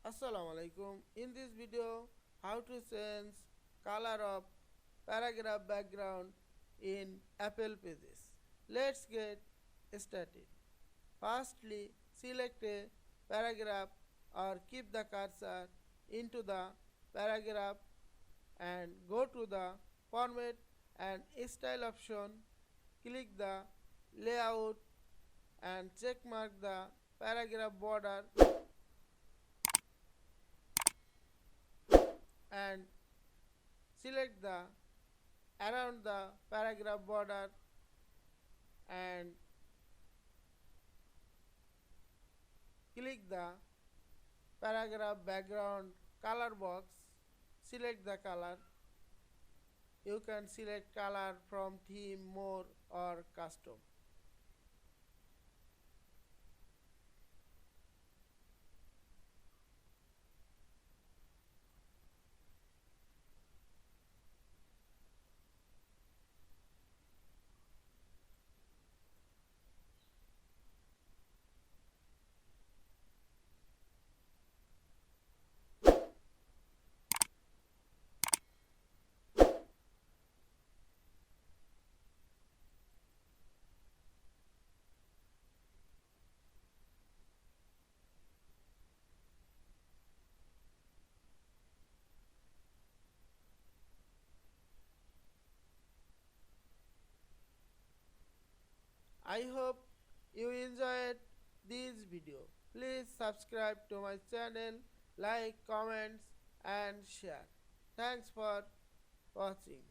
Assalamu Walaikum. In this video, how to change color of paragraph background in Apple Pages. Let's get started. Firstly, select a paragraph or keep the cursor into the paragraph and go to the format and style option. Click the layout and check mark the paragraph border and select the around the paragraph border and click the paragraph background color box. Select the color. You can select color from theme, more or custom. I hope you enjoyed this video. Please subscribe to my channel, like, comments and share. Thanks for watching.